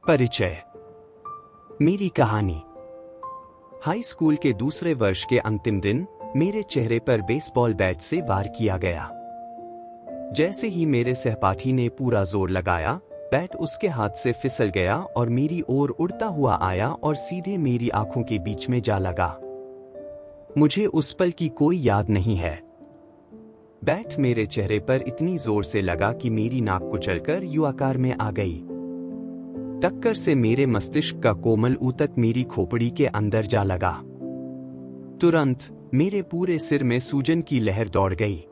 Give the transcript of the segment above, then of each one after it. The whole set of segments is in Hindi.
परिचय। मेरी कहानी। हाई स्कूल के दूसरे वर्ष के अंतिम दिन मेरे चेहरे पर बेसबॉल बैट से वार किया गया। जैसे ही मेरे सहपाठी ने पूरा जोर लगाया, बैट उसके हाथ से फिसल गया और मेरी ओर उड़ता हुआ आया और सीधे मेरी आंखों के बीच में जा लगा। मुझे उस पल की कोई याद नहीं है। बैट मेरे चेहरे पर इतनी जोर से लगा कि मेरी नाक कुचलकर यू आकार में आ गई। टक्कर से मेरे मस्तिष्क का कोमल ऊतक मेरी खोपड़ी के अंदर जा लगा। तुरंत मेरे पूरे सिर में सूजन की लहर दौड़ गई।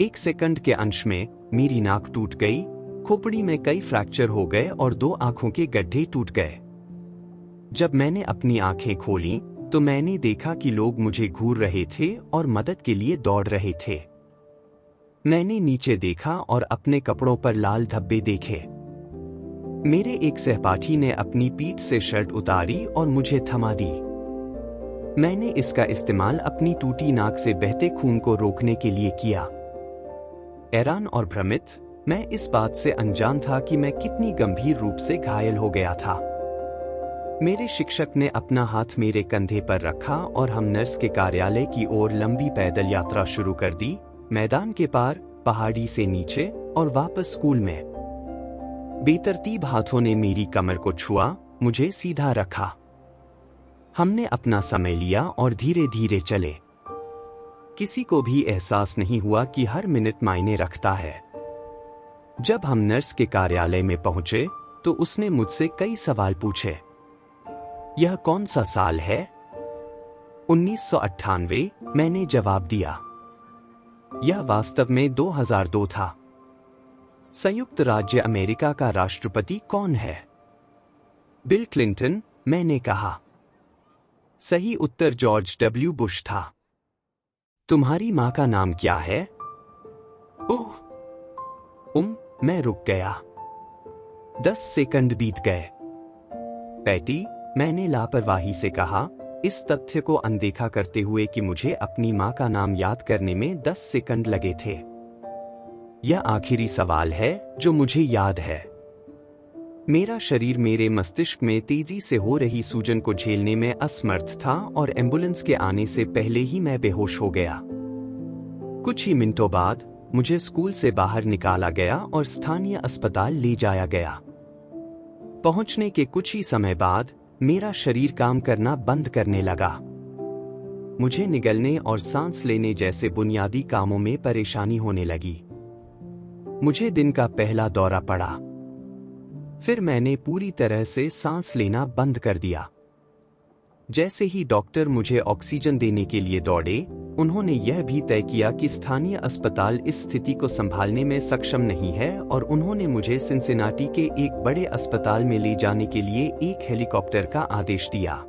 1 सेकंड के अंश में मेरी नाक टूट गई, खोपड़ी में कई फ्रैक्चर हो गए और 2 आंखों के गड्ढे टूट गए। जब मैंने अपनी आंखें खोलीं, तो मैंने देखा कि लोग मुझे घूर रहे थे और मदद के लिए दौड़ रहे थे। मैंने नीचे देखा और अपने कपड़ों पर लाल धब्बे देखे। मेरे एक सहपाठी ने अपनी पीठ से शर्ट उतारी और मुझे थमा दी। मैंने इसका इस्तेमाल अपनी टूटी नाक से बहते खून को रोकने के लिए किया। हैरान और भ्रमित, मैं इस बात से अनजान था कि मैं कितनी गंभीर रूप से घायल हो गया था। मेरे शिक्षक ने अपना हाथ मेरे कंधे पर रखा और हम नर्स के कार्यालय की ओर लंबी पैदल यात्रा शुरू कर दी, मैदान के पार, पहाड़ी से नीचे और वापस स्कूल में। बेतरतीब हाथों ने मेरी कमर को छुआ, मुझे सीधा रखा। हमने अपना समय लिया और धीरे धीरे चले। किसी को भी एहसास नहीं हुआ कि हर मिनट मायने रखता है। जब हम नर्स के कार्यालय में पहुंचे, तो उसने मुझसे कई सवाल पूछे। यह कौन सा साल है? 1998, मैंने जवाब दिया। यह वास्तव में 2002 था। संयुक्त राज्य अमेरिका का राष्ट्रपति कौन है? बिल क्लिंटन, मैंने कहा। सही उत्तर जॉर्ज डब्ल्यू बुश था। तुम्हारी मां का नाम क्या है? मैं रुक गया। 10 सेकंड बीत गए। पैटी, मैंने लापरवाही से कहा, इस तथ्य को अनदेखा करते हुए कि मुझे अपनी मां का नाम याद करने में 10 सेकंड लगे थे। यह आखिरी सवाल है जो मुझे याद है। मेरा शरीर मेरे मस्तिष्क में तेजी से हो रही सूजन को झेलने में असमर्थ था और एम्बुलेंस के आने से पहले ही मैं बेहोश हो गया। कुछ ही मिनटों बाद मुझे स्कूल से बाहर निकाला गया और स्थानीय अस्पताल ले जाया गया। पहुंचने के कुछ ही समय बाद मेरा शरीर काम करना बंद करने लगा। मुझे निगलने और सांस लेने जैसे बुनियादी कामों में परेशानी होने लगी। मुझे दिन का पहला दौरा पड़ा। फिर मैंने पूरी तरह से सांस लेना बंद कर दिया। जैसे ही डॉक्टर मुझे ऑक्सीजन देने के लिए दौड़े, उन्होंने यह भी तय किया कि स्थानीय अस्पताल इस स्थिति को संभालने में सक्षम नहीं है और उन्होंने मुझे सिनसिनाटी के एक बड़े अस्पताल में ले जाने के लिए एक हेलीकॉप्टर का आदेश दिया।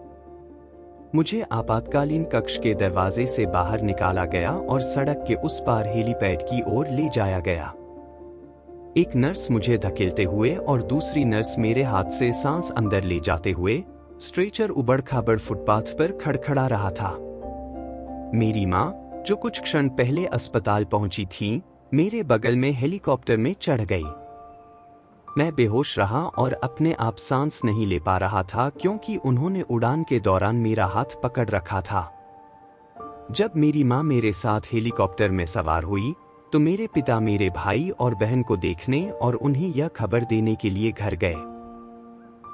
मुझे आपातकालीन कक्ष के दरवाजे से बाहर निकाला गया और सड़क के उस पार हेलीपैड की ओर ले जाया गया। एक नर्स मुझे धकेलते हुए और दूसरी नर्स मेरे हाथ से सांस अंदर ले जाते हुए स्ट्रेचर उबड़-खाबड़ फुटपाथ पर खड़खड़ा रहा था। मेरी मां, जो कुछ क्षण पहले अस्पताल पहुंची थी, मेरे बगल में हेलीकॉप्टर में चढ़ गई। मैं बेहोश रहा और अपने आप सांस नहीं ले पा रहा था क्योंकि उन्होंने उड़ान के दौरान मेरा हाथ पकड़ रखा था। जब मेरी मां मेरे साथ हेलीकॉप्टर में सवार हुई, तो मेरे पिता मेरे भाई और बहन को देखने और उन्हें यह खबर देने के लिए घर गए।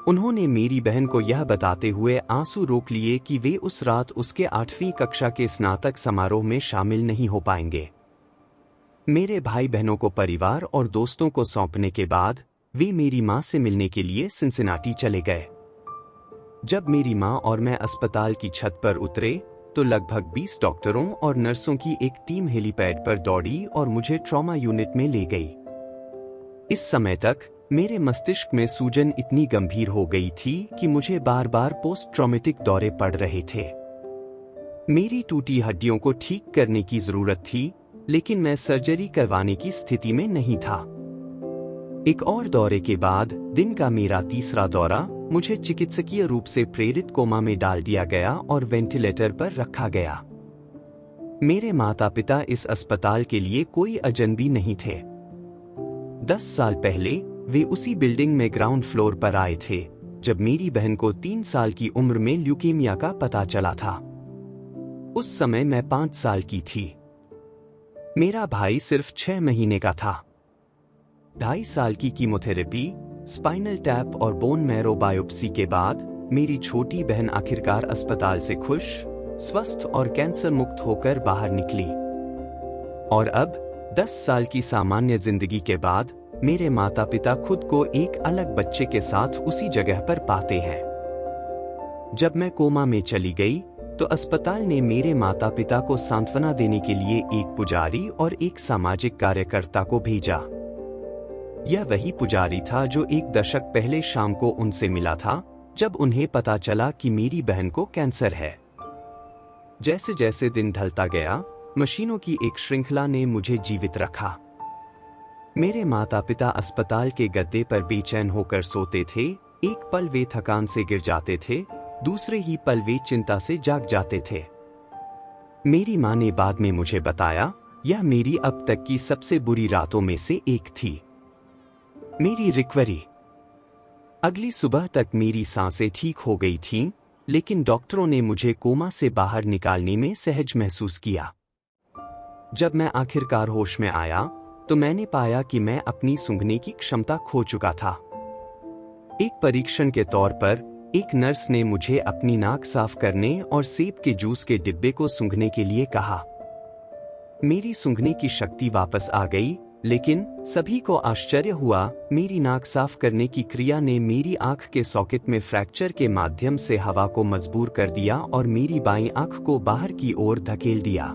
उन्होंने मेरी बहन को यह बताते हुए आंसू रोक लिए कि वे उस रात उसके 8वीं कक्षा के स्नातक समारोह में शामिल नहीं हो पाएंगे। मेरे भाई बहनों को परिवार और दोस्तों को सौंपने के बाद वे मेरी मां से मिलने के लिए सिनसिनाटी चले गए। जब मेरी मां और मैं अस्पताल की छत पर उतरे, तो लगभग 20 डॉक्टरों और नर्सों की एक टीम हेलीपैड पर दौड़ी और मुझे ट्रॉमा यूनिट में ले गई। इस समय तक मेरे मस्तिष्क में सूजन इतनी गंभीर हो गई थी कि मुझे बार बार पोस्ट ट्रॉमेटिक दौरे पड़ रहे थे। मेरी टूटी हड्डियों को ठीक करने की जरूरत थी, लेकिन मैं सर्जरी करवाने की स्थिति में नहीं था। एक और दौरे के बाद दिन का मेरा तीसरा दौरा मुझे चिकित्सकीय रूप से प्रेरित कोमा में डाल दिया गया और वेंटिलेटर पर रखा गया। मेरे माता पिता इस अस्पताल के लिए कोई अजनबी नहीं थे। 10 साल पहले वे उसी बिल्डिंग में ग्राउंड फ्लोर पर आए थे जब मेरी बहन को 3 साल की उम्र में ल्यूकेमिया का पता चला था। उस समय मैं 5 साल की थी। मेरा भाई सिर्फ 6 महीने का था। 2.5 साल की कीमोथेरेपी, स्पाइनल टैप और बोन मैरो बायोप्सी के बाद मेरी छोटी बहन आखिरकार अस्पताल से खुश, स्वस्थ और कैंसर मुक्त होकर बाहर निकली। और अब 10 साल की सामान्य जिंदगी के बाद मेरे माता पिता खुद को एक अलग बच्चे के साथ उसी जगह पर पाते हैं। जब मैं कोमा में चली गई तो अस्पताल ने मेरे माता पिता को सांत्वना देने के लिए एक पुजारी और एक सामाजिक कार्यकर्ता को भेजा। यह वही पुजारी था जो 1 दशक पहले शाम को उनसे मिला था जब उन्हें पता चला कि मेरी बहन को कैंसर है। जैसे जैसे दिन ढलता गया, मशीनों की एक श्रृंखला ने मुझे जीवित रखा। मेरे माता पिता अस्पताल के गद्दे पर बेचैन होकर सोते थे। एक पल वे थकान से गिर जाते थे, दूसरे ही पल वे चिंता से जाग जाते थे। मेरी मां ने बाद में मुझे बताया, यह मेरी अब तक की सबसे बुरी रातों में से एक थी। मेरी रिकवरी। अगली सुबह तक मेरी सांसें ठीक हो गई थीं, लेकिन डॉक्टरों ने मुझे कोमा से बाहर निकालने में सहज महसूस किया। जब मैं आखिरकार होश में आया तो मैंने पाया कि मैं अपनी सूंघने की क्षमता खो चुका था। एक परीक्षण के तौर पर एक नर्स ने मुझे अपनी नाक साफ करने और सेब के जूस के डिब्बे को सूंघने के लिए कहा। मेरी सूंघने की शक्ति वापस आ गई, लेकिन सभी को आश्चर्य हुआ। मेरी नाक साफ करने की क्रिया ने मेरी आंख के सॉकेट में फ्रैक्चर के माध्यम से हवा को मजबूर कर दिया और मेरी बाईं आंख को बाहर की ओर धकेल दिया।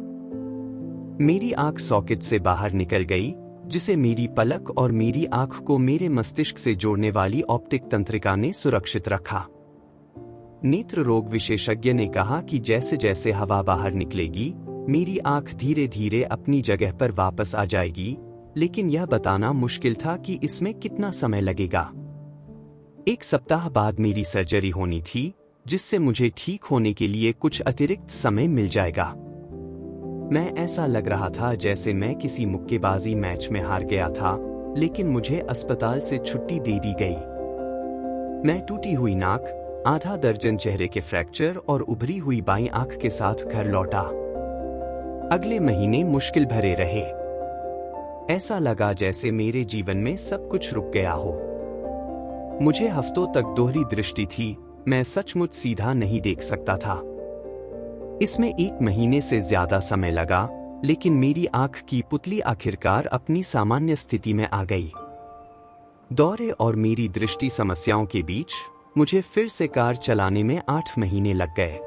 मेरी आंख सॉकेट से बाहर निकल गई, जिसे मेरी पलक और मेरी आंख को मेरे मस्तिष्क से जोड़ने वाली ऑप्टिक तंत्रिका ने सुरक्षित रखा। नेत्र रोग विशेषज्ञ ने कहा कि जैसे जैसे हवा बाहर निकलेगी, मेरी आंख धीरे धीरे अपनी जगह पर वापस आ जाएगी, लेकिन यह बताना मुश्किल था कि इसमें कितना समय लगेगा। 1 सप्ताह बाद मेरी सर्जरी होनी थी, जिससे मुझे ठीक होने के लिए कुछ अतिरिक्त समय मिल जाएगा। मैं ऐसा लग रहा था जैसे मैं किसी मुक्केबाजी मैच में हार गया था, लेकिन मुझे अस्पताल से छुट्टी दे दी गई। मैं टूटी हुई नाक, आधा दर्जन चेहरे के फ्रैक्चर और उभरी हुई बाईं आंख के साथ घर लौटा। अगले महीने मुश्किल भरे रहे। ऐसा लगा जैसे मेरे जीवन में सब कुछ रुक गया हो। मुझे हफ्तों तक दोहरी दृष्टि थी, मैं सचमुच सीधा नहीं देख सकता था। इसमें 1 महीने से ज्यादा समय लगा, लेकिन मेरी आंख की पुतली आखिरकार अपनी सामान्य स्थिति में आ गई। दौरे और मेरी दृष्टि समस्याओं के बीच मुझे फिर से कार चलाने में 8 महीने लग गए।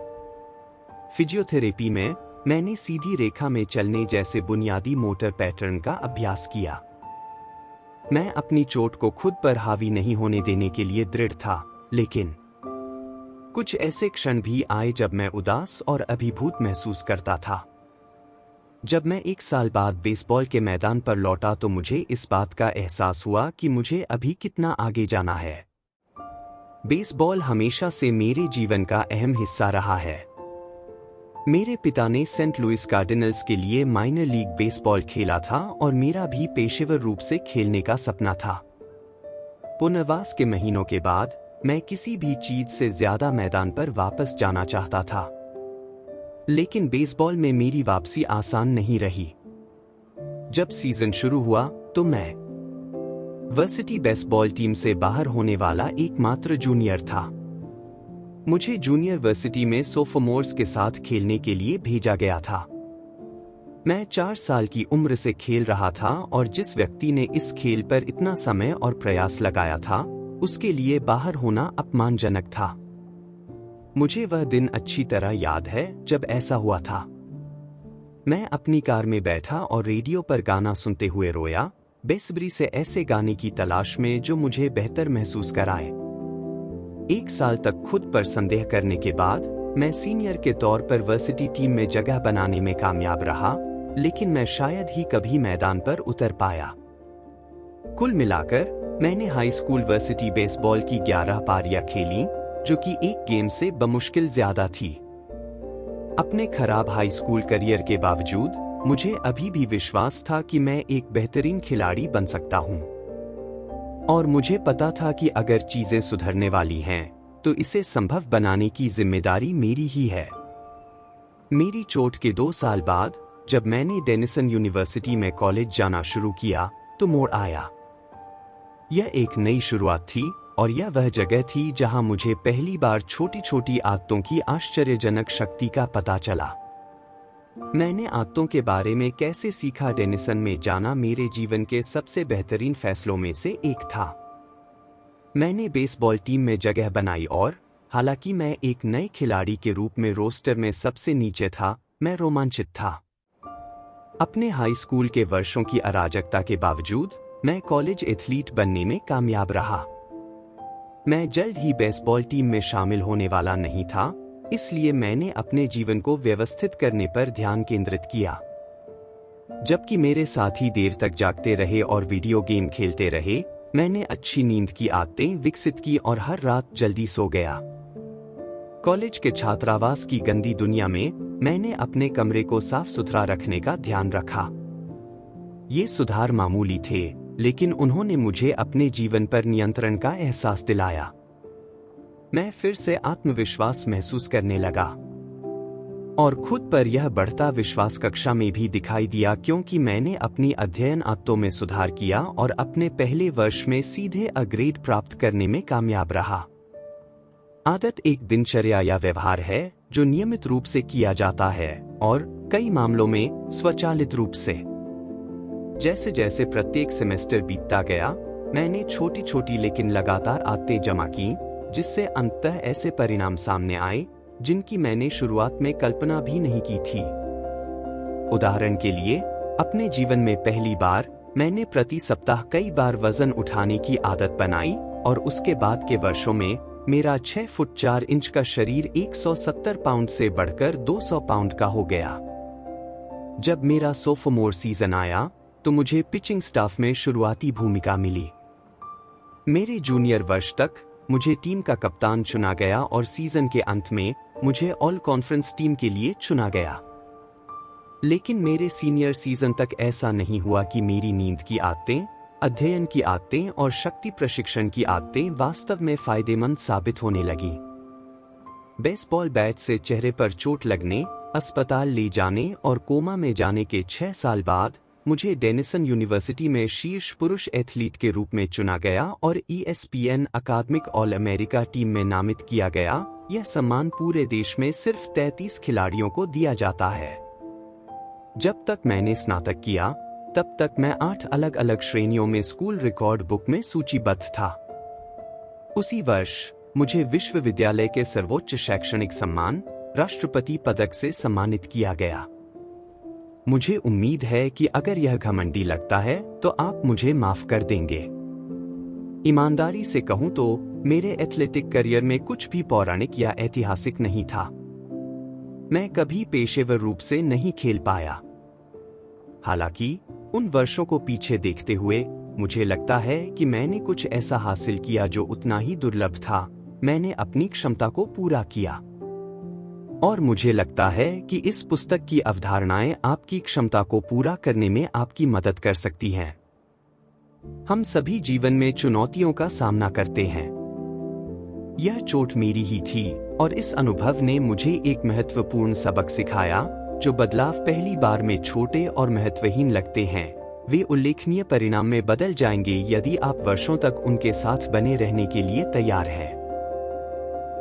फिजियोथेरेपी में मैंने सीधी रेखा में चलने जैसे बुनियादी मोटर पैटर्न का अभ्यास किया। मैं अपनी चोट को खुद पर हावी नहीं होने देने के लिए दृढ़ था, लेकिन कुछ ऐसे क्षण भी आए जब मैं उदास और अभिभूत महसूस करता था। जब मैं 1 साल बाद बेसबॉल के मैदान पर लौटा तो मुझे इस बात का एहसास हुआ कि मुझे अभी कितना आगे जाना है। बेसबॉल हमेशा से मेरे जीवन का अहम हिस्सा रहा है। मेरे पिता ने सेंट लुइस कार्डिनल्स के लिए माइनर लीग बेसबॉल खेला था और मेरा भी पेशेवर रूप से खेलने का सपना था। पुनर्वास के महीनों के बाद मैं किसी भी चीज से ज्यादा मैदान पर वापस जाना चाहता था, लेकिन बेसबॉल में मेरी वापसी आसान नहीं रही। जब सीजन शुरू हुआ तो मैं वर्सिटी बेसबॉल टीम से बाहर होने वाला एकमात्र जूनियर था। मुझे जूनियर वर्सिटी में सोफोमोर्स के साथ खेलने के लिए भेजा गया था। मैं 4 साल की उम्र से खेल रहा था और जिस व्यक्ति ने इस खेल पर इतना समय और प्रयास लगाया था, उसके लिए बाहर होना अपमानजनक था। मुझे वह दिन अच्छी तरह याद है जब ऐसा हुआ था। मैं अपनी कार में बैठा और रेडियो पर गाना सुनते हुए रोया, बेसब्री से ऐसे गाने की तलाश में जो मुझे बेहतर महसूस कराए। 1 साल तक खुद पर संदेह करने के बाद मैं सीनियर के तौर पर वर्सिटी टीम में जगह बनाने में कामयाब रहा, लेकिन मैं शायद ही कभी मैदान पर उतर पाया। कुल मिलाकर मैंने हाई स्कूल वर्सिटी बेसबॉल की 11 पारियां खेली, जो कि एक गेम से बमुश्किल ज्यादा थी। अपने खराब हाई स्कूल करियर के बावजूद मुझे अभी भी विश्वास था कि मैं एक बेहतरीन खिलाड़ी बन सकता हूं। और मुझे पता था कि अगर चीजें सुधरने वाली हैं तो इसे संभव बनाने की जिम्मेदारी मेरी ही है। मेरी चोट के 2 साल बाद जब मैंने डेनिसन यूनिवर्सिटी में कॉलेज जाना शुरू किया तो मोड़ आया। यह एक नई शुरुआत थी और यह वह जगह थी जहां मुझे पहली बार छोटी छोटी आदतों की आश्चर्यजनक शक्ति का पता चला। मैंने आदतों के बारे में कैसे सीखा, डेनिसन में जाना मेरे जीवन के सबसे बेहतरीन फैसलों में से एक था। मैंने बेसबॉल टीम में जगह बनाई और हालांकि मैं एक नए खिलाड़ी के रूप में रोस्टर में सबसे नीचे था, मैं रोमांचित था। अपने हाई स्कूल के वर्षों की अराजकता के बावजूद मैं कॉलेज एथलीट बनने में कामयाब रहा। मैं जल्द ही बेसबॉल टीम में शामिल होने वाला नहीं था, इसलिए मैंने अपने जीवन को व्यवस्थित करने पर ध्यान केंद्रित किया। जबकि मेरे साथी देर तक जागते रहे और वीडियो गेम खेलते रहे, मैंने अच्छी नींद की आदतें विकसित की और हर रात जल्दी सो गया। कॉलेज के छात्रावास की गंदी दुनिया में मैंने अपने कमरे को साफ सुथरा रखने का ध्यान रखा। ये सुधार मामूली थे, लेकिन उन्होंने मुझे अपने जीवन पर नियंत्रण का एहसास दिलाया। मैं फिर से आत्मविश्वास महसूस करने लगा और खुद पर यह बढ़ता विश्वास कक्षा में भी दिखाई दिया, क्योंकि मैंने अपनी अध्ययन आदतों में सुधार किया और अपने पहले वर्ष में सीधे अ ग्रेड प्राप्त करने में कामयाब रहा। आदत एक दिनचर्या या व्यवहार है जो नियमित रूप से किया जाता है और कई मामलों में स्वचालित रूप से। जैसे जैसे प्रत्येक सेमेस्टर बीतता गया, मैंने छोटी छोटी लेकिन लगातार आदतें जमा की, जिससे अंततः ऐसे परिणाम सामने आए जिनकी मैंने शुरुआत में कल्पना भी नहीं की थी। उदाहरण के लिए, अपने जीवन में पहली बार मैंने प्रति सप्ताह कई बार वजन उठाने की आदत बनाई और उसके बाद के वर्षों में मेरा 6 फुट 4 इंच का शरीर 170 पाउंड से बढ़कर 200 पाउंड का हो गया। जब मेरा सोफोमोर सीजन आया तो मुझे पिचिंग स्टाफ में शुरुआती भूमिका मिली। मेरे जूनियर वर्ष तक मुझे टीम का कप्तान चुना गया और सीजन के अंत में मुझे ऑल कॉन्फ्रेंस टीम के लिए चुना गया। लेकिन मेरे सीनियर सीजन तक ऐसा नहीं हुआ कि मेरी नींद की आदतें, अध्ययन की आदतें और शक्ति प्रशिक्षण की आदतें वास्तव में फायदेमंद साबित होने लगी। बेसबॉल बैट से चेहरे पर चोट लगने, अस्पताल ले जाने और कोमा में जाने के 6 साल बाद मुझे डेनिसन यूनिवर्सिटी में शीर्ष पुरुष एथलीट के रूप में चुना गया और ESPN अकादमिक ऑल अमेरिका टीम में नामित किया गया। यह सम्मान पूरे देश में सिर्फ 33 खिलाड़ियों को दिया जाता है। जब तक मैंने स्नातक किया, तब तक मैं 8 अलग अलग श्रेणियों में स्कूल रिकॉर्ड बुक में सूचीबद्ध था। उसी वर्ष मुझे विश्वविद्यालय के सर्वोच्च शैक्षणिक सम्मान, राष्ट्रपति पदक से सम्मानित किया गया। मुझे उम्मीद है कि अगर यह घमंडी लगता है तो आप मुझे माफ कर देंगे। ईमानदारी से कहूं तो मेरे एथलेटिक करियर में कुछ भी पौराणिक या ऐतिहासिक नहीं था। मैं कभी पेशेवर रूप से नहीं खेल पाया। हालांकि उन वर्षों को पीछे देखते हुए मुझे लगता है कि मैंने कुछ ऐसा हासिल किया जो उतना ही दुर्लभ था। मैंने अपनी क्षमता को पूरा किया। और मुझे लगता है कि इस पुस्तक की अवधारणाएं आपकी क्षमता को पूरा करने में आपकी मदद कर सकती हैं। हम सभी जीवन में चुनौतियों का सामना करते हैं। यह चोट मेरी ही थी और इस अनुभव ने मुझे एक महत्वपूर्ण सबक सिखाया, जो बदलाव पहली बार में छोटे और महत्वहीन लगते हैं, वे उल्लेखनीय परिणाम में बदल जाएंगे यदि आप वर्षों तक उनके साथ बने रहने के लिए तैयार हैं।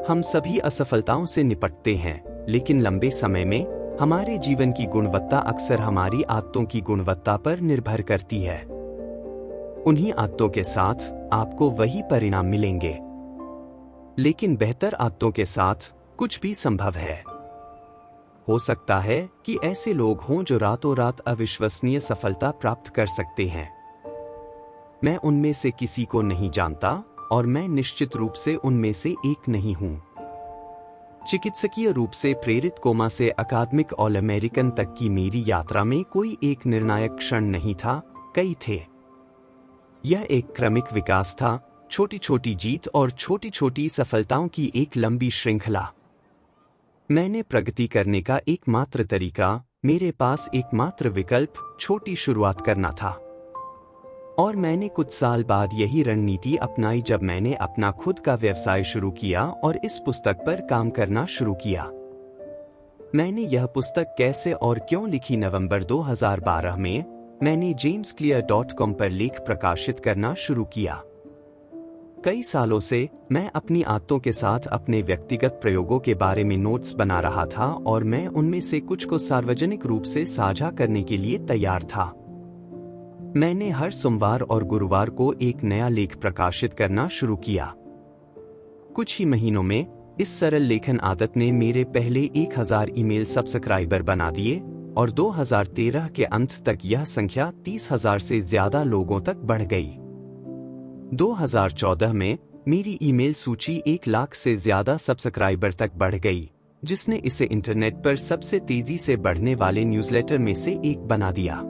हम सभी असफलताओं से निपटते हैं, लेकिन लंबे समय में हमारे जीवन की गुणवत्ता अक्सर हमारी आदतों की गुणवत्ता पर निर्भर करती है। उन्हीं आदतों के साथ आपको वही परिणाम मिलेंगे, लेकिन बेहतर आदतों के साथ कुछ भी संभव है। हो सकता है कि ऐसे लोग हों जो रातों रात अविश्वसनीय सफलता प्राप्त कर सकते हैं। मैं उनमें से किसी को नहीं जानता और मैं निश्चित रूप से उनमें से एक नहीं हूं। चिकित्सकीय रूप से प्रेरित कोमा से अकादमिक ऑल अमेरिकन तक की मेरी यात्रा में कोई एक निर्णायक क्षण नहीं था, कई थे। यह एक क्रमिक विकास था, छोटी छोटी जीत और छोटी छोटी सफलताओं की एक लंबी श्रृंखला। मैंने प्रगति करने का एकमात्र तरीका, मेरे पास एकमात्र विकल्प छोटी शुरुआत करना था। और मैंने कुछ साल बाद यही रणनीति अपनाई जब मैंने अपना खुद का व्यवसाय शुरू किया और इस पुस्तक पर काम करना शुरू किया। मैंने यह पुस्तक कैसे और क्यों लिखी। नवंबर 2012 में मैंने jamesclear.com पर लेख प्रकाशित करना शुरू किया। कई सालों से मैं अपनी आदतों के साथ अपने व्यक्तिगत प्रयोगों के बारे में नोट्स बना रहा था और मैं उनमें से कुछ को सार्वजनिक रूप से साझा करने के लिए तैयार था। मैंने हर सोमवार और गुरुवार को एक नया लेख प्रकाशित करना शुरू किया। कुछ ही महीनों में इस सरल लेखन आदत ने मेरे पहले 1000 ईमेल सब्सक्राइबर बना दिए और 2013 के अंत तक यह संख्या 30,000 से ज्यादा लोगों तक बढ़ गई। 2014 में मेरी ईमेल सूची 1 लाख से ज्यादा सब्सक्राइबर तक बढ़ गई, जिसने इसे इंटरनेट पर सबसे तेजी से बढ़ने वाले न्यूज़लेटर में से एक बना दिया।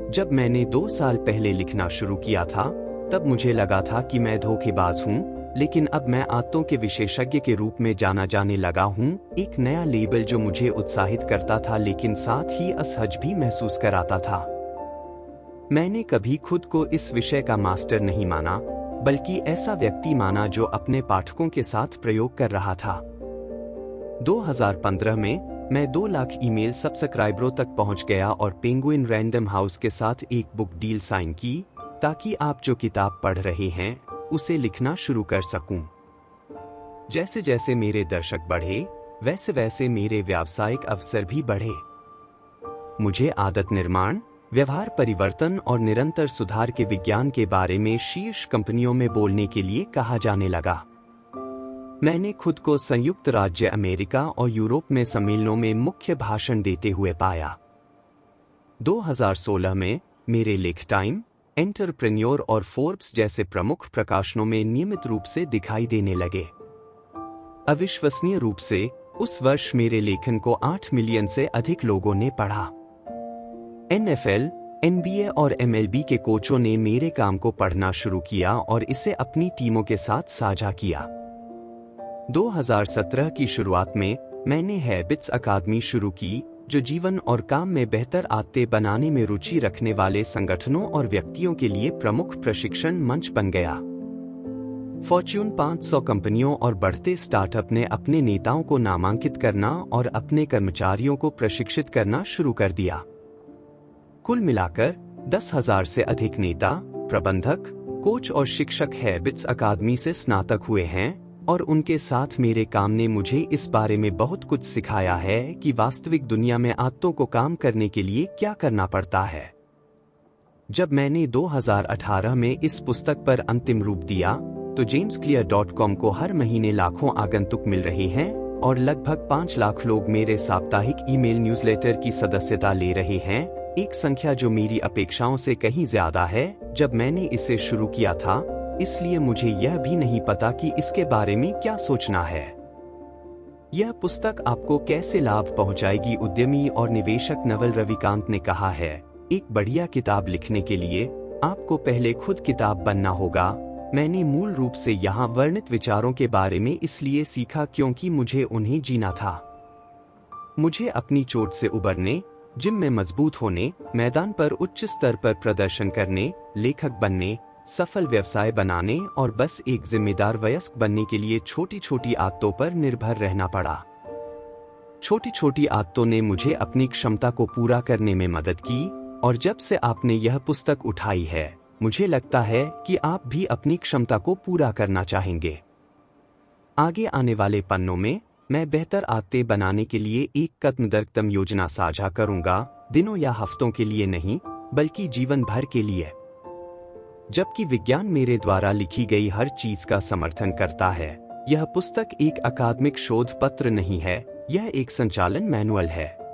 जब मैंने 2 साल पहले लिखना शुरू किया था, तब मुझे लगा था कि मैं धोखेबाज हूं, लेकिन अब मैं आदतों के विशेषज्ञ के रूप में जाना जाने लगा हूं, एक नया लेबल जो मुझे उत्साहित करता था लेकिन साथ ही असहज भी महसूस कराता था। मैंने कभी खुद को इस विषय का मास्टर नहीं माना, बल्कि ऐसा व्यक्ति माना जो अपने पाठकों के साथ प्रयोग कर रहा था। 2015 में मैं 2 लाख ईमेल सब्सक्राइबरों तक पहुंच गया और पेंगुइन रैंडम हाउस के साथ एक बुक डील साइन की, ताकि आप जो किताब पढ़ रहे हैं उसे लिखना शुरू कर सकूं। जैसे जैसे मेरे दर्शक बढ़े, वैसे वैसे मेरे व्यावसायिक अवसर भी बढ़े। मुझे आदत निर्माण, व्यवहार परिवर्तन और निरंतर सुधार के विज्ञान के बारे में शीर्ष कंपनियों में बोलने के लिए कहा जाने लगा। मैंने खुद को संयुक्त राज्य अमेरिका और यूरोप में सम्मेलनों में मुख्य भाषण देते हुए पाया। 2016 में मेरे लेख टाइम, एंटरप्रेन्योर और फोर्ब्स जैसे प्रमुख प्रकाशनों में नियमित रूप से दिखाई देने लगे। अविश्वसनीय रूप से उस वर्ष मेरे लेखन को 8 मिलियन से अधिक लोगों ने पढ़ा। NFL, NBA और MLB के कोचों ने मेरे काम को पढ़ना शुरू किया और इसे अपनी टीमों के साथ साझा किया। 2017 की शुरुआत में मैंने हैबिट्स अकादमी शुरू की, जो जीवन और काम में बेहतर आदतें बनाने में रुचि रखने वाले संगठनों और व्यक्तियों के लिए प्रमुख प्रशिक्षण मंच बन गया। फॉर्च्यून 500 कंपनियों और बढ़ते स्टार्टअप ने अपने नेताओं को नामांकित करना और अपने कर्मचारियों को प्रशिक्षित करना शुरू कर दिया। कुल मिलाकर 10,000 से अधिक नेता, प्रबंधक, कोच और शिक्षक हैबिट्स अकादमी से स्नातक हुए हैं और उनके साथ मेरे काम ने मुझे इस बारे में बहुत कुछ सिखाया है कि वास्तविक दुनिया में आदतों को काम करने के लिए क्या करना पड़ता है। जब मैंने 2018 में इस पुस्तक पर अंतिम रूप दिया, तो jamesclear.com को हर महीने लाखों आगंतुक मिल रहे हैं और लगभग 5 लाख लोग मेरे साप्ताहिक ईमेल न्यूज़लेटर की सदस्यता ले रहे हैं, एक संख्या जो मेरी अपेक्षाओं से कहीं ज्यादा है जब मैंने इसे शुरू किया था, इसलिए मुझे यह भी नहीं पता कि इसके बारे में क्या सोचना है। यह पुस्तक आपको कैसे लाभ पहुंचाएगी। उद्यमी और निवेशक नवल रविकांत ने कहा है, एक बढ़िया किताब लिखने के लिए आपको पहले खुद किताब बनना होगा। मैंने मूल रूप से यहाँ वर्णित विचारों के बारे में इसलिए सीखा क्योंकि मुझे उन्हें जीना था। मुझे अपनी चोट से उबरने, जिम में मजबूत होने, मैदान पर उच्च स्तर पर प्रदर्शन करने, लेखक बनने, सफल व्यवसाय बनाने और बस एक जिम्मेदार वयस्क बनने के लिए छोटी छोटी आदतों पर निर्भर रहना पड़ा। छोटी छोटी आदतों ने मुझे अपनी क्षमता को पूरा करने में मदद की और जब से आपने यह पुस्तक उठाई है, मुझे लगता है कि आप भी अपनी क्षमता को पूरा करना चाहेंगे। आगे आने वाले पन्नों में मैं बेहतर आदतें बनाने के लिए एक कदम दर कदम योजना साझा करूंगा, दिनों या हफ्तों के लिए नहीं, बल्कि जीवन भर के लिए। जबकि विज्ञान मेरे द्वारा लिखी गई हर चीज का समर्थन करता है, यह पुस्तक एक अकादमिक शोध पत्र नहीं है, यह एक संचालन मैनुअल है।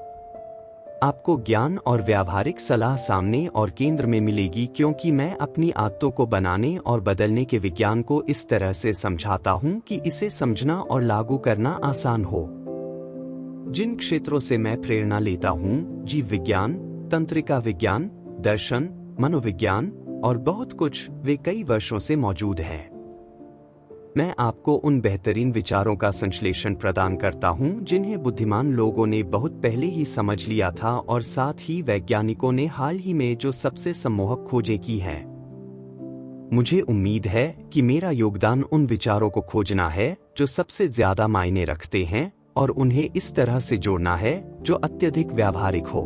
आपको ज्ञान और व्यावहारिक सलाह सामने और केंद्र में मिलेगी, क्योंकि मैं अपनी आदतों को बनाने और बदलने के विज्ञान को इस तरह से समझाता हूं कि इसे समझना और लागू करना आसान हो। जिन क्षेत्रों से मैं प्रेरणा लेता हूं, जीव विज्ञान, तंत्रिका विज्ञान, दर्शन, मनोविज्ञान और बहुत कुछ, वे कई वर्षों से मौजूद हैं। मैं आपको उन बेहतरीन विचारों का संश्लेषण प्रदान करता हूं जिन्हें बुद्धिमान लोगों ने बहुत पहले ही समझ लिया था और साथ ही वैज्ञानिकों ने हाल ही में जो सबसे सम्मोहक खोजें की हैं। मुझे उम्मीद है कि मेरा योगदान उन विचारों को खोजना है जो सबसे ज्यादा मायने रखते हैं और उन्हें इस तरह से जोड़ना है जो अत्यधिक व्यावहारिक हो।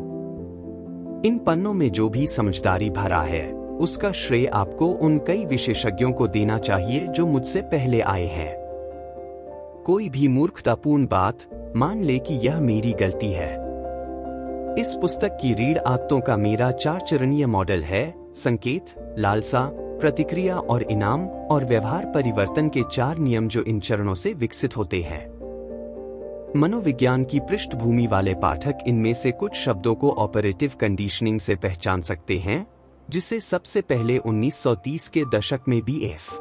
इन पन्नों में जो भी समझदारी भरा है उसका श्रेय आपको उन कई विशेषज्ञों को देना चाहिए जो मुझसे पहले आए हैं। कोई भी मूर्खतापूर्ण बात मान ले कि यह मेरी गलती है। इस पुस्तक की रीढ़ आदतों का मेरा 4 चरणीय मॉडल है: संकेत, लालसा, प्रतिक्रिया और इनाम, और व्यवहार परिवर्तन के 4 नियम जो इन चरणों से विकसित होते हैं। मनोविज्ञान की पृष्ठभूमि वाले पाठक इनमें से कुछ शब्दों को ऑपरेटिव कंडीशनिंग से पहचान सकते हैं, जिसे सबसे पहले 1930 के दशक में B.F.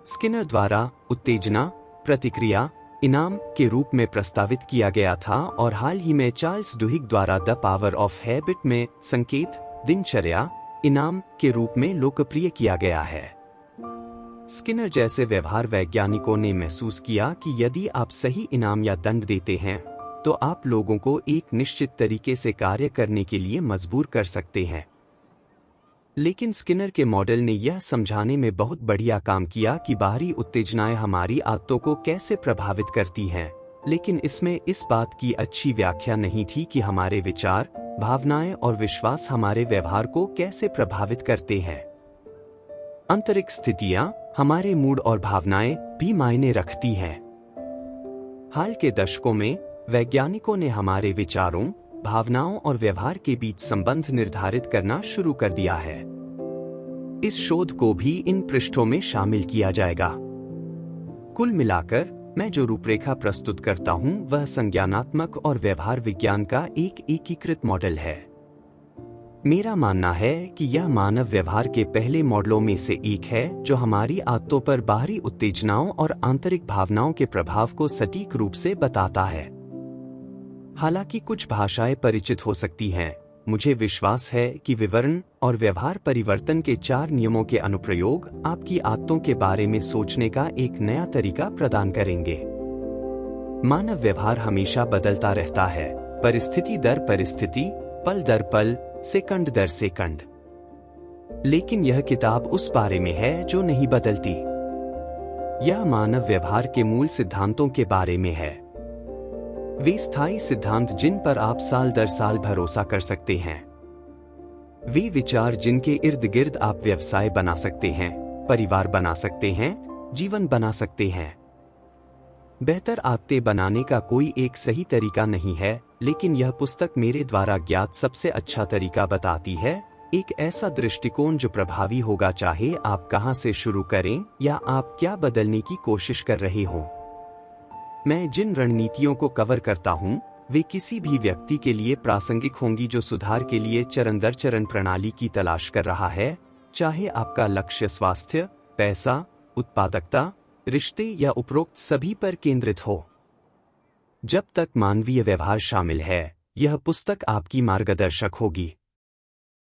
स्किनर द्वारा उत्तेजना, प्रतिक्रिया, इनाम के रूप में प्रस्तावित किया गया था और हाल ही में चार्ल्स डुहिग द्वारा द पावर ऑफ हैबिट में संकेत, दिनचर्या, इनाम के रूप में लोकप्रिय किया गया है। स्किनर जैसे व्यवहार वैज्ञानिकों ने महसूस किया कि यदि आप सही इनाम या दंड देते हैं तो आप लोगों को एक निश्चित तरीके से कार्य करने के लिए मजबूर कर सकते हैं। लेकिन स्किनर के मॉडल ने यह समझाने में बहुत बढ़िया काम किया कि बाहरी उत्तेजनाएं हमारी आदतों को कैसे प्रभावित करती हैं, लेकिन इसमें इस बात की अच्छी व्याख्या नहीं थी कि हमारे विचार, भावनाएं और विश्वास हमारे व्यवहार को कैसे प्रभावित करते हैं। आंतरिक स्थितियां, हमारे मूड और भावनाएं भी मायने रखती हैं। हाल के दशकों में वैज्ञानिकों ने हमारे विचारों, भावनाओं और व्यवहार के बीच संबंध निर्धारित करना शुरू कर दिया है। इस शोध को भी इन पृष्ठों में शामिल किया जाएगा। कुल मिलाकर मैं जो रूपरेखा प्रस्तुत करता हूं वह संज्ञानात्मक और व्यवहार विज्ञान का एक एकीकृत मॉडल है। मेरा मानना है कि यह मानव व्यवहार के पहले मॉडलों में से एक है जो हमारी आदतों पर बाहरी उत्तेजनाओं और आंतरिक भावनाओं के प्रभाव को सटीक रूप से बताता है। हालांकि कुछ भाषाएं परिचित हो सकती हैं, मुझे विश्वास है कि विवरण और व्यवहार परिवर्तन के 4 नियमों के अनुप्रयोग आपकी आदतों के बारे में सोचने का एक नया तरीका प्रदान करेंगे। मानव व्यवहार हमेशा बदलता रहता है, परिस्थिति दर परिस्थिति, पल दर पल, सेकंड दर सेकंड। लेकिन यह किताब उस बारे में है जो नहीं बदलती। यह मानव व्यवहार के मूल सिद्धांतों के बारे में है। वे स्थायी सिद्धांत जिन पर आप साल दर साल भरोसा कर सकते हैं। वे विचार जिनके इर्द गिर्द आप व्यवसाय बना सकते हैं, परिवार बना सकते हैं, जीवन बना सकते हैं। बेहतर आदतें बनाने का कोई एक सही तरीका नहीं है, लेकिन यह पुस्तक मेरे द्वारा ज्ञात सबसे अच्छा तरीका बताती है, एक ऐसा दृष्टिकोण जो प्रभावी होगा चाहे आप कहां से शुरू करें या आप क्या बदलने की कोशिश कर रहे हों। मैं जिन रणनीतियों को कवर करता हूं, वे किसी भी व्यक्ति के लिए प्रासंगिक होंगी जो सुधार के लिए चरण दर चरण प्रणाली की तलाश कर रहा है, चाहे आपका लक्ष्य स्वास्थ्य, पैसा, उत्पादकता, रिश्ते या उपरोक्त सभी पर केंद्रित हो। जब तक मानवीय व्यवहार शामिल है, यह पुस्तक आपकी मार्गदर्शक होगी।